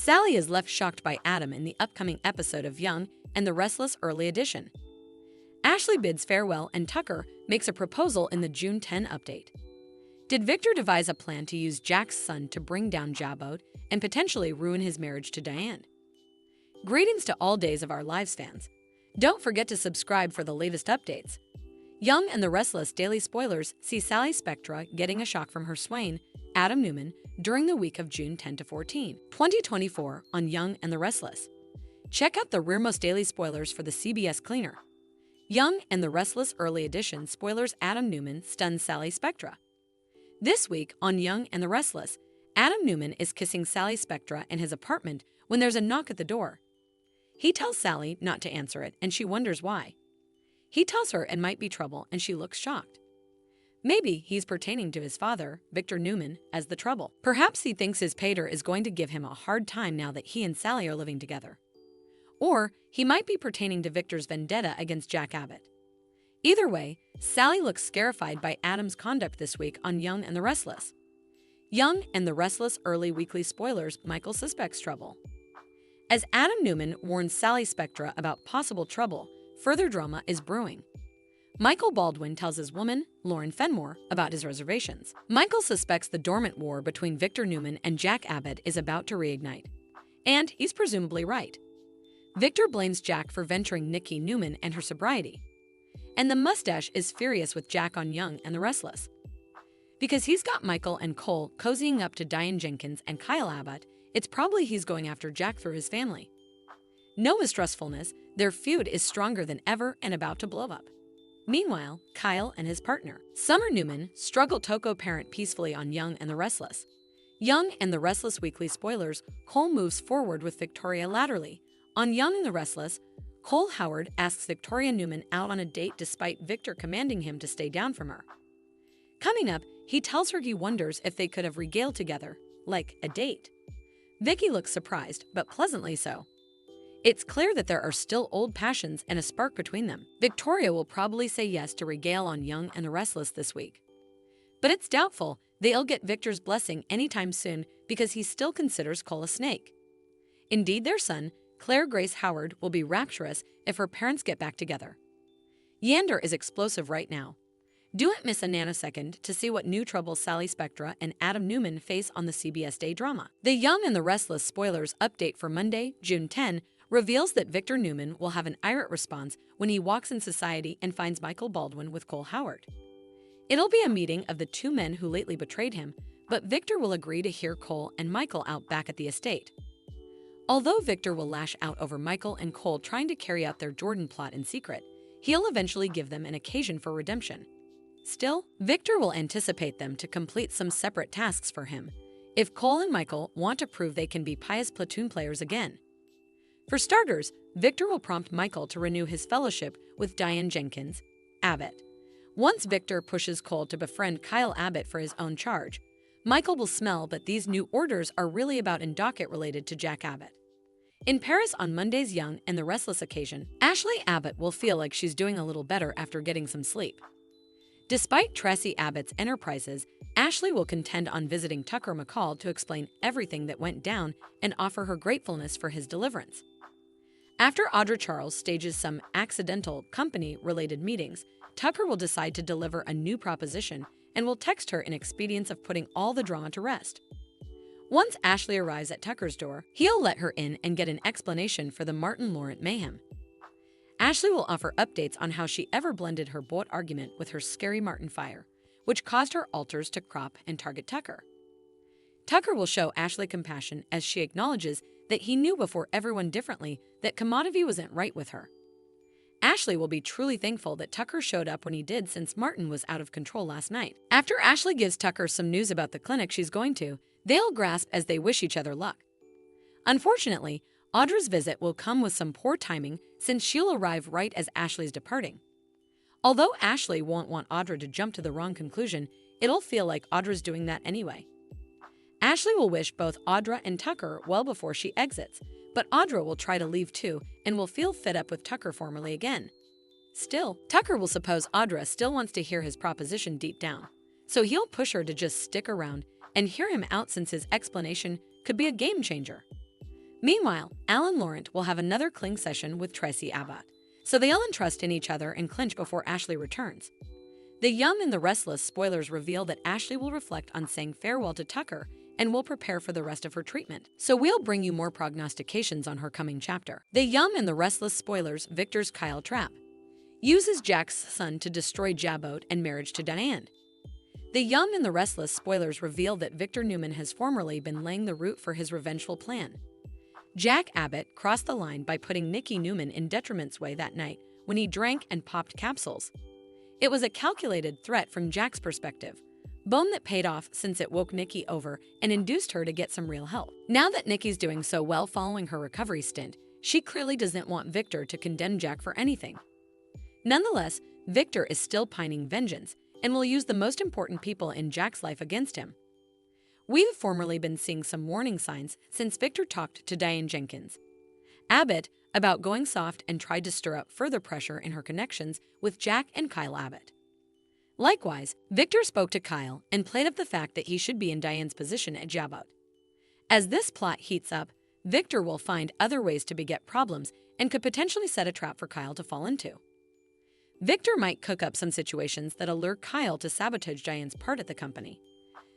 Sally is left shocked by Adam in the upcoming episode of Young and the Restless Early Edition. Ashley bids farewell and Tucker makes a proposal in the June 10 update. Did Victor devise a plan to use Jack's son to bring down Jabot and potentially ruin his marriage to Diane? Greetings to all Days of Our Lives fans. Don't forget to subscribe for the latest updates. Young and the Restless daily spoilers see Sally Spectra getting a shock from her swain, Adam Newman, during the week of June 10 to 14, 2024 on Young and the Restless. Check out the rearmost daily spoilers for the CBS cleaner. Young and the Restless Early Edition spoilers Adam Newman stuns Sally Spectra. This week on Young and the Restless, Adam Newman is kissing Sally Spectra in his apartment when there's a knock at the door. He tells Sally not to answer it, and she wonders why. He tells her it might be trouble, and she looks shocked. Maybe he's pertaining to his father, Victor Newman, as the trouble. Perhaps he thinks his pater is going to give him a hard time now that he and Sally are living together. Or he might be pertaining to Victor's vendetta against Jack Abbott. Either way, Sally looks scarified by Adam's conduct this week on Young and the Restless. Young and the Restless early weekly spoilers Michael suspects trouble. As Adam Newman warns Sally Spectra about possible trouble, further drama is brewing. Michael Baldwin tells his woman, Lauren Fenmore, about his reservations. Michael suspects the dormant war between Victor Newman and Jack Abbott is about to reignite. And he's presumably right. Victor blames Jack for venturing Nikki Newman and her sobriety. And the mustache is furious with Jack on Young and the Restless. Because he's got Michael and Cole cozying up to Diane Jenkins and Kyle Abbott, it's probably he's going after Jack through his family. No mistrustfulness, their feud is stronger than ever and about to blow up. Meanwhile, Kyle and his partner, Summer Newman, struggle to co-parent peacefully on Young and the Restless. Young and the Restless weekly spoilers, Cole moves forward with Victoria Latterly. On Young and the Restless, Cole Howard asks Victoria Newman out on a date despite Victor commanding him to stay down from her. Coming up, he tells her he wonders if they could have regaled together, like a date. Vicky looks surprised, but pleasantly so. It's clear that there are still old passions and a spark between them. Victoria will probably say yes to regale on Young and the Restless this week. But it's doubtful they'll get Victor's blessing anytime soon because he still considers Cole a snake. Indeed, their son, Claire Grace Howard, will be rapturous if her parents get back together. Yander is explosive right now. Don't miss a nanosecond to see what new trouble Sally Spectra and Adam Newman face on the CBS Day drama. The Young and the Restless spoilers update for Monday, June 10, reveals that Victor Newman will have an irate response when he walks in society and finds Michael Baldwin with Cole Howard. It'll be a meeting of the two men who lately betrayed him, but Victor will agree to hear Cole and Michael out back at the estate. Although Victor will lash out over Michael and Cole trying to carry out their Jordan plot in secret, he'll eventually give them an occasion for redemption. Still, Victor will anticipate them to complete some separate tasks for him, if Cole and Michael want to prove they can be pious platoon players again. For starters, Victor will prompt Michael to renew his fellowship with Diane Jenkins, Abbott. Once Victor pushes Cole to befriend Kyle Abbott for his own charge, Michael will smell that these new orders are really about and docket related to Jack Abbott. In Paris on Monday's Young and the Restless occasion, Ashley Abbott will feel like she's doing a little better after getting some sleep. Despite Tracy Abbott's enterprises, Ashley will contend on visiting Tucker McCall to explain everything that went down and offer her gratefulness for his deliverance. After Audra Charles stages some accidental company-related meetings, Tucker will decide to deliver a new proposition and will text her in expedience of putting all the drama to rest. Once Ashley arrives at Tucker's door, he'll let her in and get an explanation for the Martin Laurent mayhem. Ashley will offer updates on how she ever blended her bought argument with her scary Martin fire, which caused her altars to crop and target Tucker. Tucker will show Ashley compassion as she acknowledges that he knew before everyone differently that commodity wasn't right with her. Ashley will be truly thankful that Tucker showed up when he did since Martin was out of control last night. After Ashley gives Tucker some news about the clinic she's going to, they'll grasp as they wish each other luck. Unfortunately, Audra's visit will come with some poor timing since she'll arrive right as Ashley's departing. Although Ashley won't want Audra to jump to the wrong conclusion, it'll feel like Audra's doing that anyway. Ashley will wish both Audra and Tucker well before she exits, but Audra will try to leave too and will feel fed up with Tucker formally again. Still, Tucker will suppose Audra still wants to hear his proposition deep down, so he'll push her to just stick around and hear him out since his explanation could be a game changer. Meanwhile, Al and Laurent will have another cling session with Tracy Abbott, so they all entrust in each other and clinch before Ashley returns. The Young and the Restless spoilers reveal that Ashley will reflect on saying farewell to Tucker and will prepare for the rest of her treatment. So we'll bring you more prognostications on her coming chapter. The Young and the Restless spoilers Victor's Kyle trap. Uses Jack's son to destroy Jabot and marriage to Diane. The Young and the Restless spoilers reveal that Victor Newman has formerly been laying the route for his revengeful plan. Jack Abbott crossed the line by putting Nikki Newman in detriment's way that night when he drank and popped capsules. It was a calculated threat from Jack's perspective, bone that paid off since it woke Nikki over and induced her to get some real help. Now that Nikki's doing so well following her recovery stint, she clearly doesn't want Victor to condemn Jack for anything. Nonetheless, Victor is still pining vengeance and will use the most important people in Jack's life against him. We've formerly been seeing some warning signs since Victor talked to Diane Jenkins Abbott about going soft and tried to stir up further pressure in her connections with Jack and Kyle Abbott. Likewise, Victor spoke to Kyle and played up the fact that he should be in Diane's position at Jabot. As this plot heats up, Victor will find other ways to beget problems and could potentially set a trap for Kyle to fall into. Victor might cook up some situations that allure Kyle to sabotage Diane's part at the company.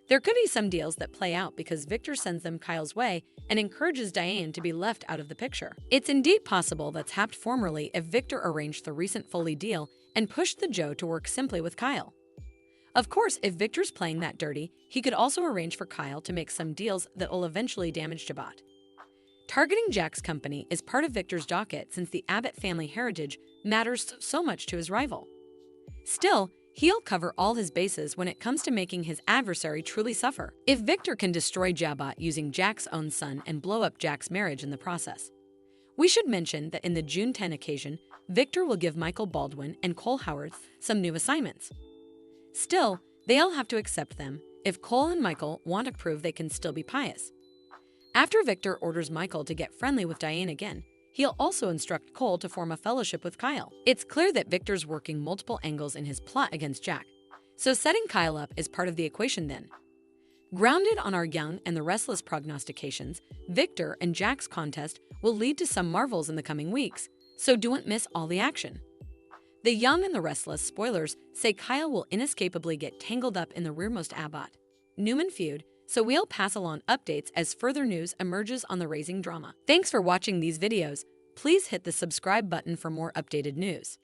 There could be some deals that play out because Victor sends them Kyle's way and encourages Diane to be left out of the picture. It's indeed possible that's happened formerly if Victor arranged the recent Foley deal and pushed the Joe to work simply with Kyle. Of course, if Victor's playing that dirty, he could also arrange for Kyle to make some deals that will eventually damage Jabot. Targeting Jack's company is part of Victor's docket since the Abbott family heritage matters so much to his rival. Still, he'll cover all his bases when it comes to making his adversary truly suffer. If Victor can destroy Jabot using Jack's own son and blow up Jack's marriage in the process. We should mention that in the June 10 occasion, Victor will give Michael Baldwin and Cole Howard some new assignments. Still, they all have to accept them if Cole and Michael want to prove they can still be pious. After Victor orders Michael to get friendly with Diane again, he'll also instruct Cole to form a fellowship with Kyle. It's clear that Victor's working multiple angles in his plot against Jack, so setting Kyle up is part of the equation then. Grounded on our Young and the Restless prognostications, Victor and Jack's contest will lead to some marvels in the coming weeks, so don't miss all the action. The Young and the Restless spoilers say Kyle will inescapably get tangled up in the rearmost Abbott Newman feud, so we'll pass along updates as further news emerges on the raising drama. Thanks for watching these videos. Please hit the subscribe button for more updated news.